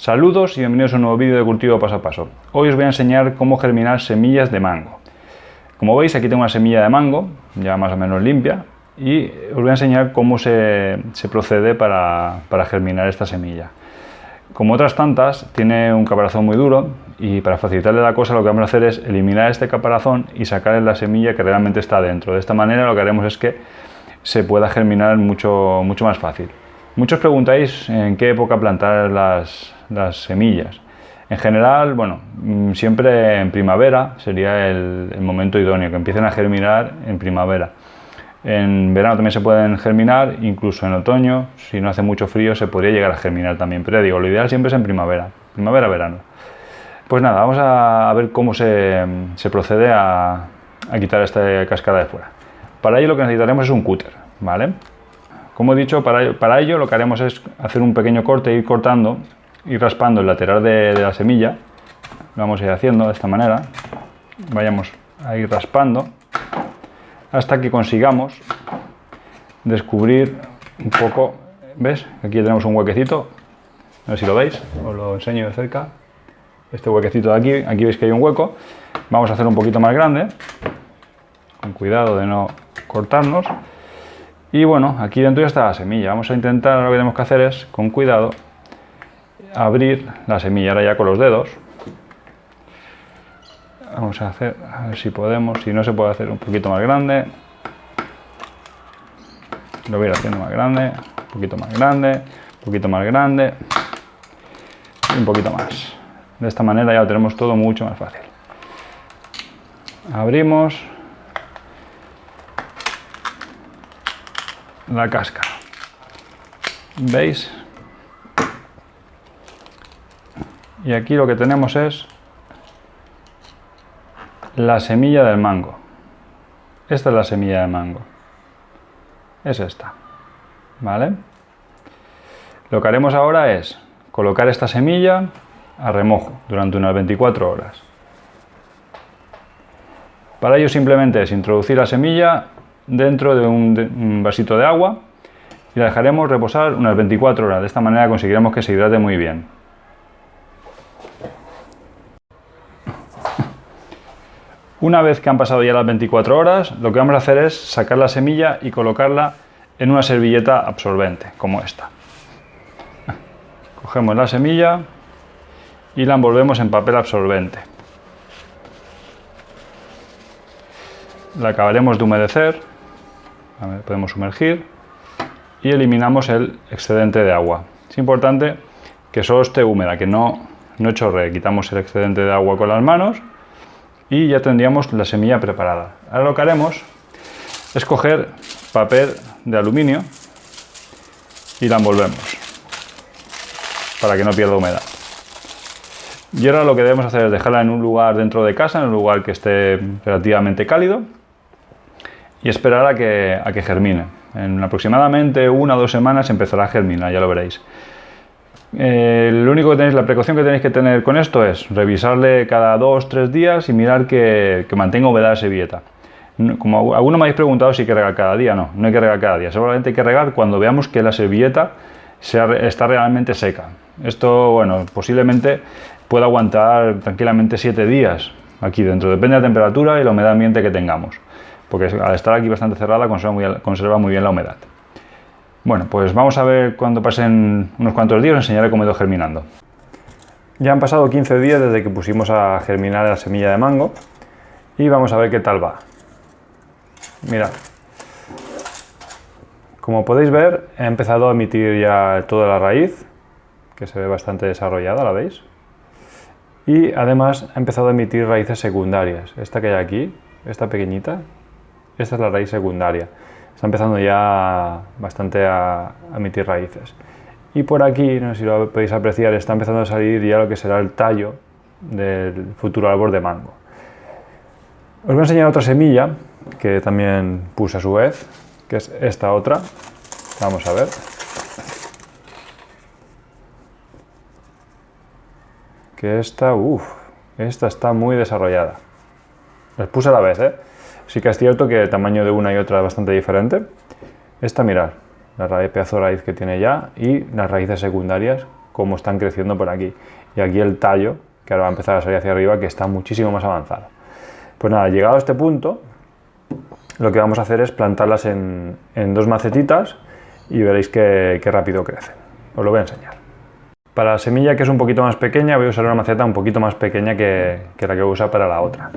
Saludos y bienvenidos a un nuevo vídeo de cultivo paso a paso. Hoy os voy a enseñar cómo germinar semillas de mango. Como veis, aquí tengo una semilla de mango, ya más o menos limpia, y os voy a enseñar cómo se procede para germinar esta semilla. Como otras tantas, tiene un caparazón muy duro y para facilitarle la cosa lo que vamos a hacer es eliminar este caparazón y sacarle la semilla que realmente está dentro. De esta manera lo que haremos es que se pueda germinar mucho más fácil. Muchos preguntáis en qué época plantar las semillas. En general, bueno, siempre en primavera sería el momento idóneo, que empiecen a germinar en primavera. En verano también se pueden germinar, incluso en otoño, si no hace mucho frío se podría llegar a germinar también, pero digo, lo ideal siempre es en primavera, verano. Pues nada, vamos a ver cómo se procede a quitar esta cáscara de fuera. Para ello lo que necesitaremos es un cúter, ¿vale? Como he dicho, para ello lo que haremos es hacer un pequeño corte, ir cortando, ir raspando el lateral de la semilla. Lo vamos a ir haciendo de esta manera. Vayamos a ir raspando hasta que consigamos descubrir un poco. ¿Ves? Aquí tenemos un huequecito. A ver si lo veis, os lo enseño de cerca. Este huequecito de aquí veis que hay un hueco. Vamos a hacer un poquito más grande, con cuidado de no cortarnos. Y bueno, aquí dentro ya está la semilla. Vamos a intentar, lo que tenemos que hacer es, con cuidado, abrir la semilla. Ahora ya con los dedos. Vamos a hacer, a ver si podemos, si no se puede hacer un poquito más grande. Lo voy a ir haciendo más grande, un poquito más grande, un poquito más grande y un poquito más. De esta manera ya lo tenemos todo mucho más fácil. Abrimos la cáscara. ¿Veis? Y aquí lo que tenemos es la semilla del mango. Esta es la semilla del mango. Es esta. ¿Vale? Lo que haremos ahora es colocar esta semilla a remojo durante unas 24 horas. Para ello simplemente es introducir la semilla dentro de un vasito de agua y la dejaremos reposar unas 24 horas. De esta manera conseguiremos que se hidrate muy bien. Una vez que han pasado ya las 24 horas, lo que vamos a hacer es sacar la semilla y colocarla en una servilleta absorbente, como esta. Cogemos la semilla y la envolvemos en papel absorbente. La acabaremos de humedecer, podemos sumergir y eliminamos el excedente de agua. Es importante que solo esté húmeda, que no chorree. Quitamos el excedente de agua con las manos y ya tendríamos la semilla preparada. Ahora lo que haremos es coger papel de aluminio y la envolvemos para que no pierda humedad. Y ahora lo que debemos hacer es dejarla en un lugar dentro de casa, en un lugar que esté relativamente cálido y esperar a que germine. En aproximadamente 1 o 2 semanas empezará a germinar, ya lo veréis. Lo único que la precaución que tenéis que tener con esto es revisarle cada 2 o 3 días y mirar que mantenga humedad la servilleta. Como algunos me habéis preguntado si hay que regar cada día, no hay que regar cada día, solamente hay que regar cuando veamos que la servilleta está realmente seca. Esto, bueno, posiblemente pueda aguantar tranquilamente 7 días aquí dentro, depende de la temperatura y la humedad ambiente que tengamos, porque al estar aquí bastante cerrada conserva muy bien la humedad. Bueno, pues vamos a ver cuando pasen unos cuantos días, os enseñaré cómo ha ido germinando. Ya han pasado 15 días desde que pusimos a germinar la semilla de mango y vamos a ver qué tal va. Mirad, como podéis ver, he empezado a emitir ya toda la raíz, que se ve bastante desarrollada, ¿la veis? Y además ha empezado a emitir raíces secundarias. Esta que hay aquí, esta pequeñita, esta es la raíz secundaria. Está empezando ya bastante a emitir raíces. Y por aquí, no sé si lo podéis apreciar, está empezando a salir ya lo que será el tallo del futuro árbol de mango. Os voy a enseñar otra semilla que también puse a su vez, que es esta otra. Vamos a ver. Que esta está muy desarrollada. Las puse a la vez, ¿eh? Sí que es cierto que el tamaño de una y otra es bastante diferente. Esta, mirad, la pedazo de raíz que tiene ya y las raíces secundarias cómo están creciendo por aquí. Y aquí el tallo, que ahora va a empezar a salir hacia arriba, que está muchísimo más avanzado. Pues nada, llegado a este punto, lo que vamos a hacer es plantarlas en 2 macetitas y veréis qué rápido crecen. Os lo voy a enseñar. Para la semilla, que es un poquito más pequeña, voy a usar una maceta un poquito más pequeña que la que voy a usar para la otra.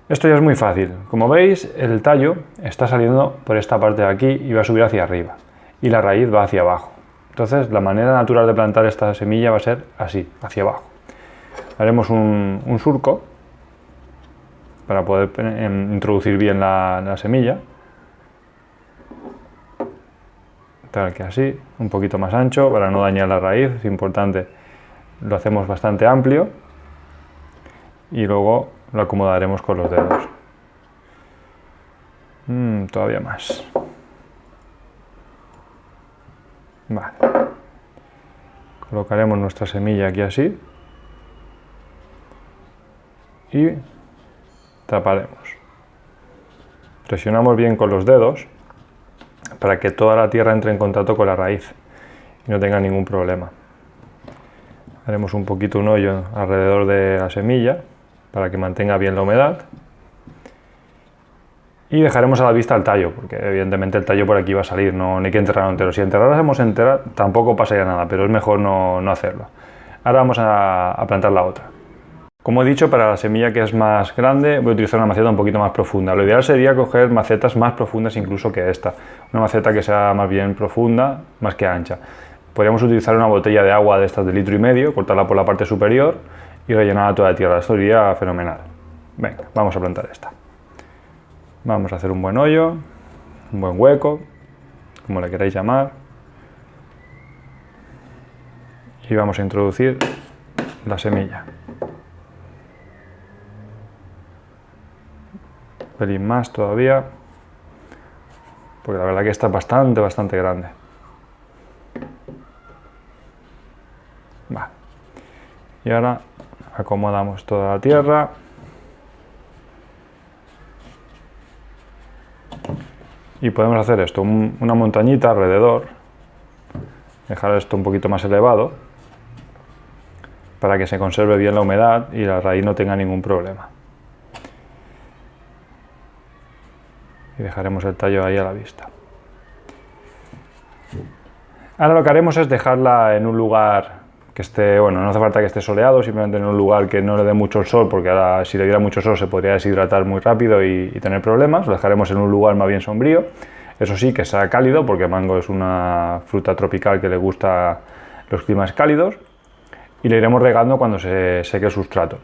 Esto ya es muy fácil. Como veis, el tallo está saliendo por esta parte de aquí y va a subir hacia arriba. Y la raíz va hacia abajo. Entonces, la manera natural de plantar esta semilla va a ser así, hacia abajo. Haremos un surco para poder introducir bien la semilla. Tal que así, un poquito más ancho para no dañar la raíz, es importante. Lo hacemos bastante amplio y luego lo acomodaremos con los dedos. Todavía más. Vale. Colocaremos nuestra semilla aquí así y taparemos. Presionamos bien con los dedos para que toda la tierra entre en contacto con la raíz y no tenga ningún problema. Haremos un poquito un hoyo alrededor de la semilla para que mantenga bien la humedad y dejaremos a la vista el tallo, porque evidentemente el tallo por aquí va a salir, no hay que enterrarlo entero. Si enterráramos entera tampoco pasaría nada, pero es mejor no hacerlo. Ahora vamos a plantar la otra. Como he dicho, para la semilla que es más grande voy a utilizar una maceta un poquito más profunda. Lo ideal sería coger macetas más profundas incluso que esta. Una maceta que sea más bien profunda, más que ancha. Podríamos utilizar una botella de agua de estas de 1,5 litros, cortarla por la parte superior y rellenarla toda de tierra. Esto iría fenomenal. Venga, vamos a plantar esta. Vamos a hacer un buen hoyo, un buen hueco, como le queráis llamar. Y vamos a introducir la semilla. Un pelín más todavía, porque la verdad que está bastante grande. Vale. Y ahora acomodamos toda la tierra. Y podemos hacer esto, una montañita alrededor, dejar esto un poquito más elevado, para que se conserve bien la humedad y la raíz no tenga ningún problema. Y dejaremos el tallo ahí a la vista. Ahora lo que haremos es dejarla en un lugar que esté, bueno, no hace falta que esté soleado, simplemente en un lugar que no le dé mucho el sol, porque ahora si le diera mucho sol se podría deshidratar muy rápido y tener problemas. Lo dejaremos en un lugar más bien sombrío, eso sí, que sea cálido, porque el mango es una fruta tropical que le gusta los climas cálidos, y le iremos regando cuando se seque el sustrato.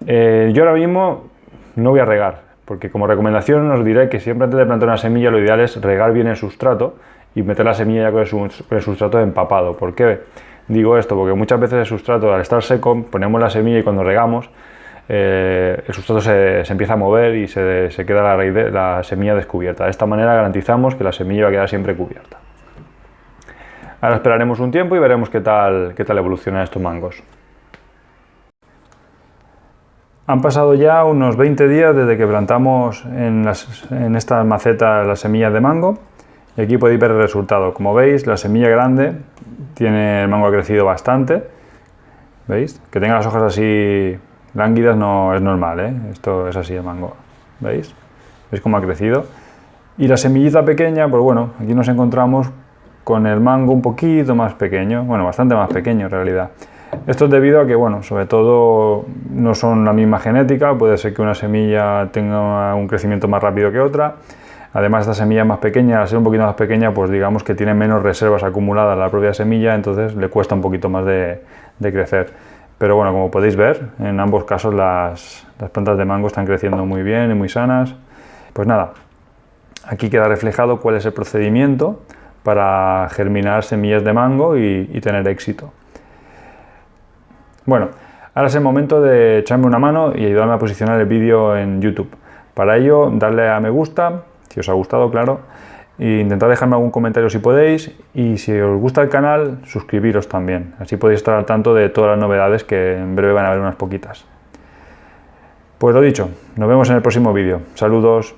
Yo ahora mismo no voy a regar, porque como recomendación os diré que siempre antes de plantar una semilla lo ideal es regar bien el sustrato y meter la semilla ya con el sustrato empapado. ¿Por qué digo esto? Porque muchas veces el sustrato, al estar seco, ponemos la semilla y cuando regamos el sustrato se empieza a mover y se queda la raíz de la semilla descubierta. De esta manera garantizamos que la semilla va a quedar siempre cubierta. Ahora esperaremos un tiempo y veremos qué tal evolucionan estos mangos. Han pasado ya unos 20 días desde que plantamos en estas macetas las semillas de mango y aquí podéis ver el resultado. Como veis, la semilla grande el mango ha crecido bastante. ¿Veis? Que tenga las hojas así lánguidas no es normal, ¿eh? Esto es así el mango. ¿Veis? ¿Veis cómo ha crecido? Y la semillita pequeña, pues bueno, aquí nos encontramos con el mango un poquito más pequeño, bueno, bastante más pequeño en realidad. Esto es debido a que, bueno, sobre todo no son la misma genética, puede ser que una semilla tenga un crecimiento más rápido que otra. Además, esta semilla es más pequeña, al ser un poquito más pequeña, pues digamos que tiene menos reservas acumuladas en la propia semilla, entonces le cuesta un poquito más de crecer. Pero bueno, como podéis ver, en ambos casos las plantas de mango están creciendo muy bien y muy sanas. Pues nada, aquí queda reflejado cuál es el procedimiento para germinar semillas de mango y tener éxito. Bueno, ahora es el momento de echarme una mano y ayudarme a posicionar el vídeo en YouTube. Para ello, darle a me gusta, si os ha gustado, claro, e intentad dejarme algún comentario si podéis, y si os gusta el canal, suscribiros también. Así podéis estar al tanto de todas las novedades, que en breve van a haber unas poquitas. Pues lo dicho, nos vemos en el próximo vídeo. Saludos.